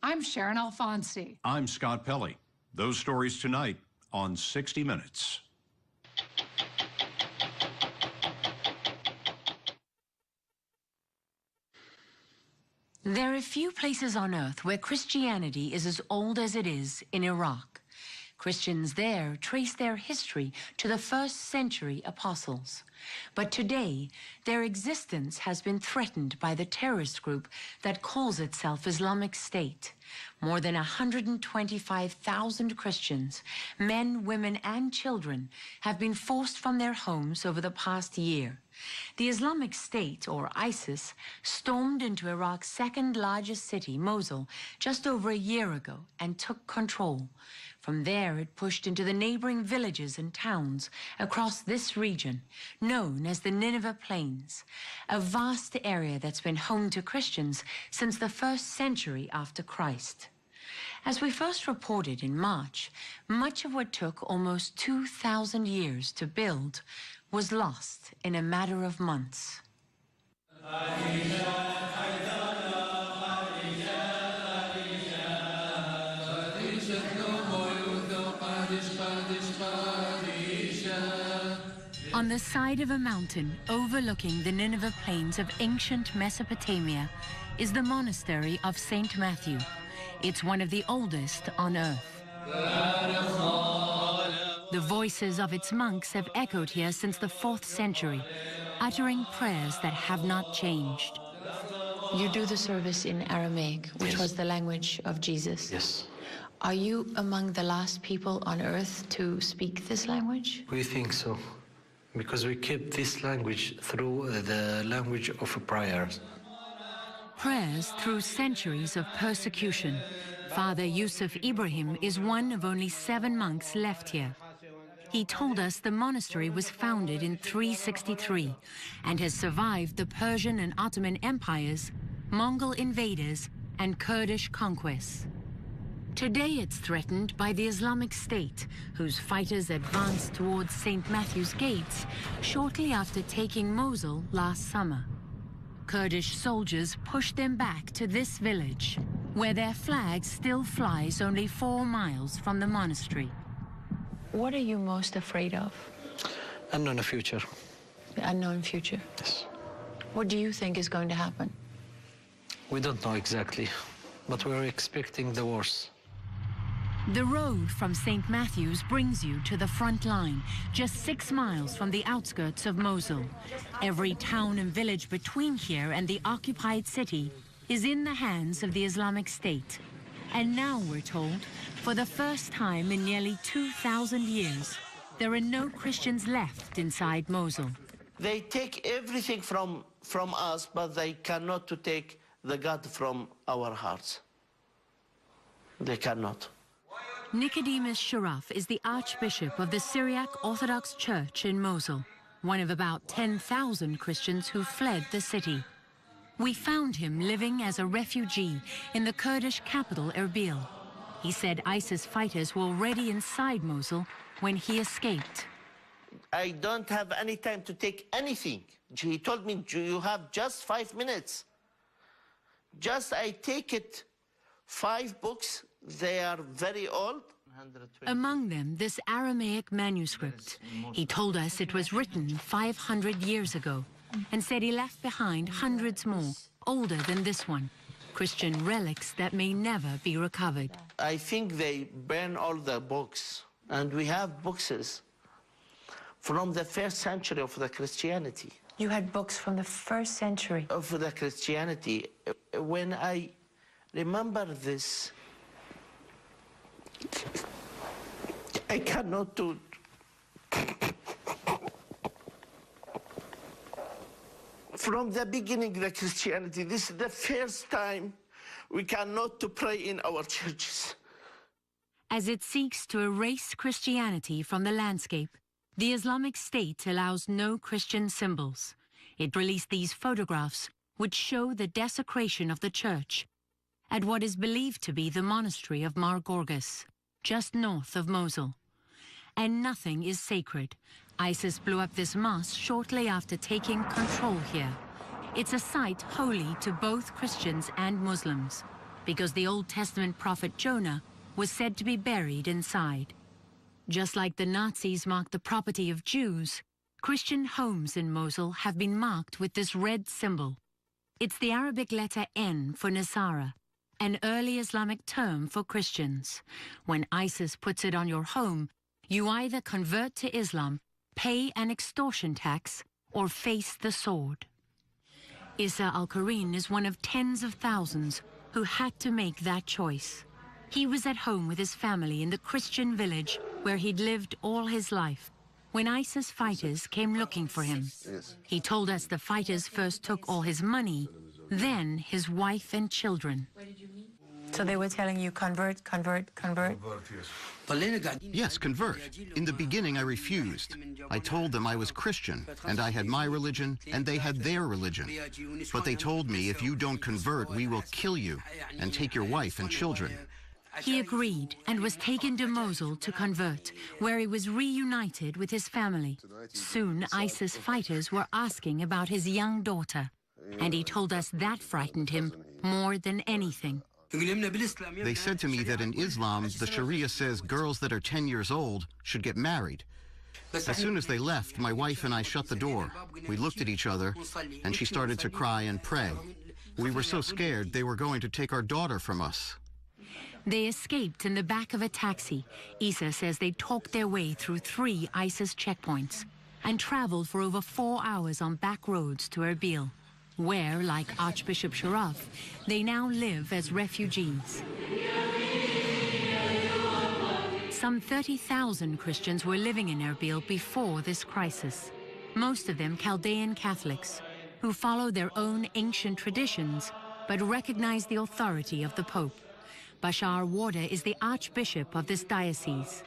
I'm Sharon Alfonsi. I'm Scott Pelley. Those stories tonight on 60 Minutes. There are few places on earth where Christianity is as old as it is in Iraq. Christians there trace their history to the first century apostles. But today, their existence has been threatened by the terrorist group that calls itself Islamic State. More than 125,000 Christians, men, women, and children, have been forced from their homes over the past year. The Islamic State, or ISIS, stormed into Iraq's second largest city, Mosul, just over a year ago and took control. From there, it pushed into the neighboring villages and towns across this region, known as the Nineveh Plains, a vast area that's been home to Christians since the 1st century after Christ. As we first reported in March, much of what took almost 2,000 years to build was lost in a matter of months. On the side of a mountain overlooking the Nineveh Plains of ancient Mesopotamia is the monastery of St. Matthew. It's one of the oldest on earth. The voices of its monks have echoed here since the 4th century, uttering prayers that have not changed. You do the service in Aramaic, which was the language of Jesus. Yes. Are you among the last people on earth to speak this language? We think so, because we kept this language through the language of prayers. Prayers through centuries of persecution. Father Yusuf Ibrahim is one of only 7 monks left here. He told us the monastery was founded in 363 and has survived the Persian and Ottoman empires, Mongol invaders, and Kurdish conquests. Today it's threatened by the Islamic State, whose fighters advanced towards St. Matthew's gates shortly after taking Mosul last summer. Kurdish soldiers pushed them back to this village, where their flag still flies only 4 miles from the monastery. What are you most afraid of? Unknown future. The unknown future? Yes. What do you think is going to happen? We don't know exactly, but we're expecting the worst. The road from St. Matthew's brings you to the front line, just 6 miles from the outskirts of Mosul. Every town and village between here and the occupied city is in the hands of the Islamic State. And now we're told, for the first time in nearly 2,000 years, there are no Christians left inside Mosul. They take everything from us, but they cannot to take the God from our hearts. They cannot. Nicodemus Sharaf is the Archbishop of the Syriac Orthodox Church in Mosul, one of about 10,000 Christians who fled the city. We found him living as a refugee in the Kurdish capital Erbil. He said ISIS fighters were already inside Mosul when he escaped. I don't have any time to take anything. He told me, you have just 5 minutes. I take it 5 books. They are very old. Among them, this Aramaic manuscript. He told us it was written 500 years ago and said he left behind hundreds more, older than this one, Christian relics that may never be recovered. I think they burn all the books, and we have books from the 1st century of the Christianity. You had books from the 1st century? Of the Christianity. When I remember this, I cannot do. From the beginning, the Christianity, this is the first time we cannot to pray in our churches. As it seeks to erase Christianity from the landscape, the Islamic State allows no Christian symbols. It released these photographs, which show the desecration of the church at what is believed to be the monastery of Mar Gorgas, just north of Mosul. And nothing is sacred. ISIS blew up this mosque shortly after taking control here. It's a site holy to both Christians and Muslims. because the Old Testament prophet Jonah was said to be buried inside. Just like the Nazis marked the property of Jews, Christian homes in Mosul have been marked with this red symbol. It's the Arabic letter N for Nasara, an early Islamic term for Christians. When ISIS puts it on your home, you either convert to Islam, pay an extortion tax, or face the sword. Issa Al-Kareen is one of tens of thousands who had to make that choice. He was at home with his family in the Christian village where he'd lived all his life when ISIS fighters came looking for him. He told us the fighters first took all his money, then his wife and children. So they were telling you, convert, convert, convert? Yes, convert. In the beginning, I refused. I told them I was Christian, and I had my religion, and they had their religion. But they told me, if you don't convert, we will kill you and take your wife and children. He agreed and was taken to Mosul to convert, where he was reunited with his family. Soon, ISIS fighters were asking about his young daughter, and he told us that frightened him more than anything. They said to me that in Islam, the Sharia says girls that are 10 years old should get married. As soon as they left, my wife and I shut the door. We looked at each other, and she started to cry and pray. We were so scared they were going to take our daughter from us. They escaped in the back of a taxi. Issa says they talked their way through 3 ISIS checkpoints and traveled for over 4 hours on back roads to Erbil, where, like Archbishop Sharaf, they now live as refugees. Some 30,000 Christians were living in Erbil before this crisis, most of them Chaldean Catholics, who follow their own ancient traditions but recognize the authority of the Pope. Bashar Warda is the Archbishop of this diocese.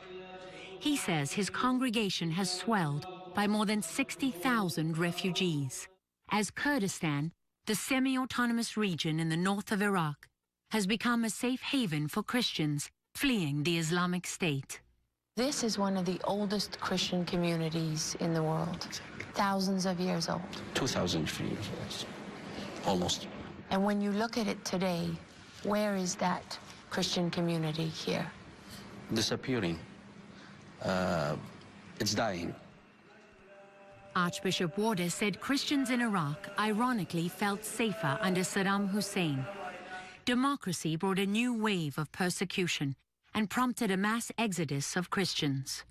He says his congregation has swelled by more than 60,000 refugees, as Kurdistan, the semi-autonomous region in the north of Iraq, has become a safe haven for Christians fleeing the Islamic State. This is one of the oldest Christian communities in the world, thousands of years old. 2,000 years, almost. And when you look at it today, where is that Christian community here? Disappearing. It's dying. Archbishop Warda said Christians in Iraq ironically felt safer under Saddam Hussein. Democracy brought a new wave of persecution and prompted a mass exodus of Christians.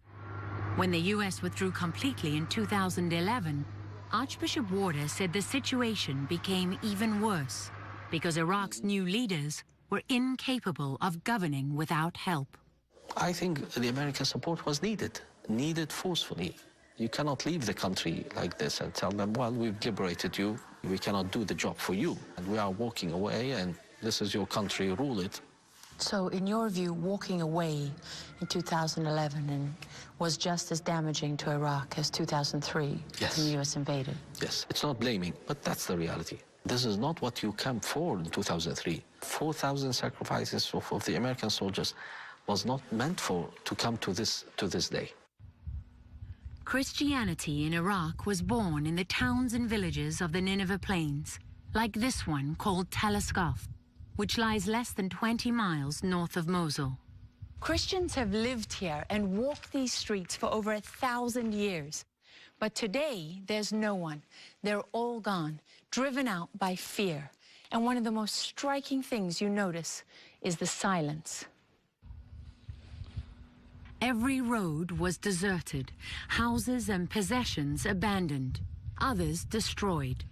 When the U.S. withdrew completely in 2011, Archbishop Warda said the situation became even worse because Iraq's new leaders were incapable of governing without help. I think the American support was needed forcefully. You cannot leave the country like this and tell them, well, we've liberated you, we cannot do the job for you, and we are walking away, and this is your country, rule it. So in your view, walking away in 2011 was just as damaging to Iraq as 2003 Yes. when the U.S. invaded? Yes, it's not blaming, but that's the reality. This is not what you camped for in 2003. 4,000 sacrifices of the American soldiers was not meant to come to this day. Christianity in Iraq was born in the towns and villages of the Nineveh Plains, like this one called Tel Asqaf, which lies less than 20 miles north of Mosul. Christians have lived here and walked these streets for over 1,000 years. But today, there's no one. They're all gone, driven out by fear. And one of the most striking things you notice is the silence. Every road was deserted, houses and possessions abandoned, others destroyed.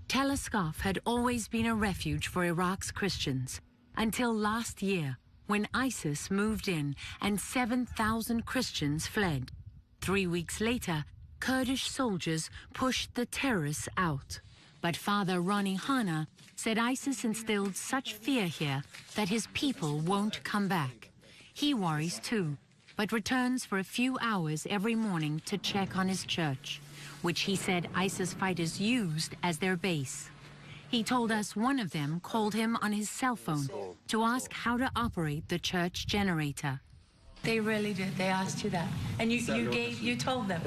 Tel Asqaf had always been a refuge for Iraq's Christians, until last year, when ISIS moved in and 7,000 Christians fled. 3 weeks later, Kurdish soldiers pushed the terrorists out. But Father Ronnie Hanna said ISIS instilled such fear here that his people won't come back. He worries too, but returns for a few hours every morning to check on his church, which he said ISIS fighters used as their base. He told us one of them called him on his cell phone to ask how to operate the church generator. They really did. They asked you that. And you told them.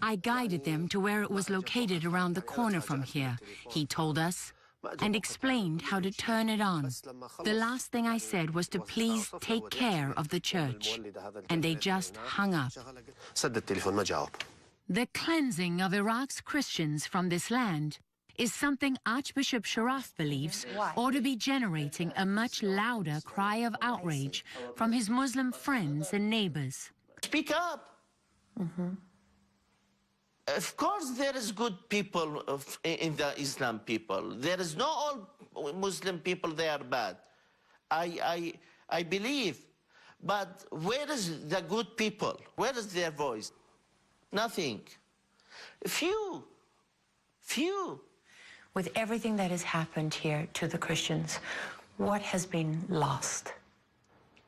I guided them to where it was located around the corner from here. He told us, and explained how to turn it on. The last thing I said was to please take care of the church, and they just hung up. The cleansing of Iraq's Christians from this land is something Archbishop Sharaf believes ought to be generating a much louder cry of outrage from his Muslim friends and neighbors. Speak up. Of course, there is good people in the Islam people. There is not all Muslim people, they are bad. I believe. But where is the good people? Where is their voice? Nothing. Few. With everything that has happened here to the Christians, what has been lost?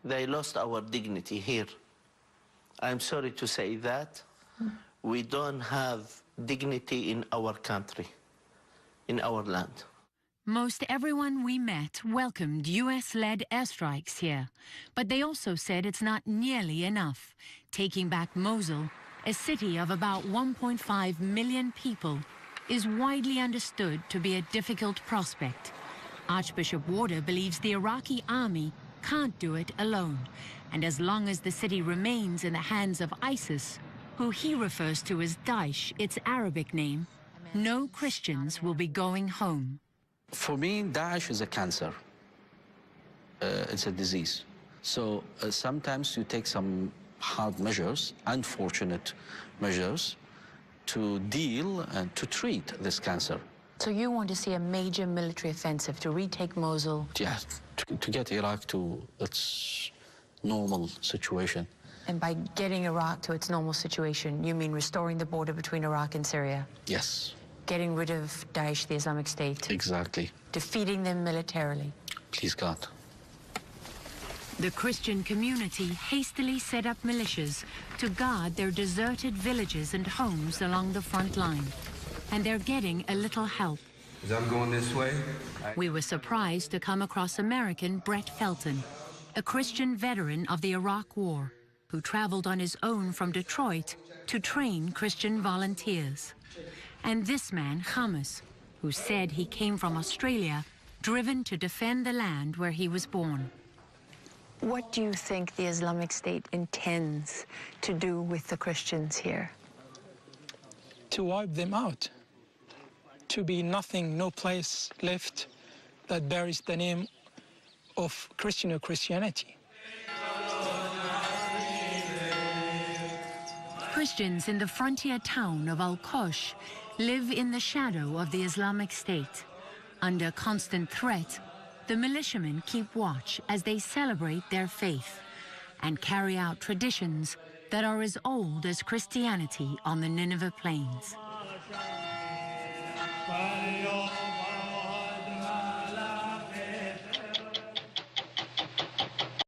They lost our dignity here. I'm sorry to say that. We don't have dignity in our country, in our land. Most everyone we met welcomed US-led airstrikes here, but they also said it's not nearly enough. Taking back Mosul, a city of about 1.5 million people, is widely understood to be a difficult prospect. Archbishop Warder believes the Iraqi army can't do it alone, and as long as the city remains in the hands of ISIS, who he refers to as Daesh, its Arabic name, no Christians will be going home. For me, Daesh is a cancer. It's a disease. So sometimes you take some hard measures, unfortunate measures, to deal and to treat this cancer. So you want to see a major military offensive to retake Mosul? Yeah, to get Iraq to its normal situation. And by getting Iraq to its normal situation, you mean restoring the border between Iraq and Syria? Yes. Getting rid of Daesh, the Islamic State? Exactly. Defeating them militarily? Please God. The Christian community hastily set up militias to guard their deserted villages and homes along the front line. And they're getting a little help. As I'm going this way, We were surprised to come across American Brett Felton, a Christian veteran of the Iraq War, who traveled on his own from Detroit to train Christian volunteers. And this man, Hamas, who said he came from Australia, driven to defend the land where he was born. What do you think the Islamic State intends to do with the Christians here? To wipe them out, to be nothing, no place left that bears the name of Christian or Christianity. Christians in the frontier town of Al-Qosh live in the shadow of the Islamic State. Under constant threat, the militiamen keep watch as they celebrate their faith and carry out traditions that are as old as Christianity on the Nineveh plains.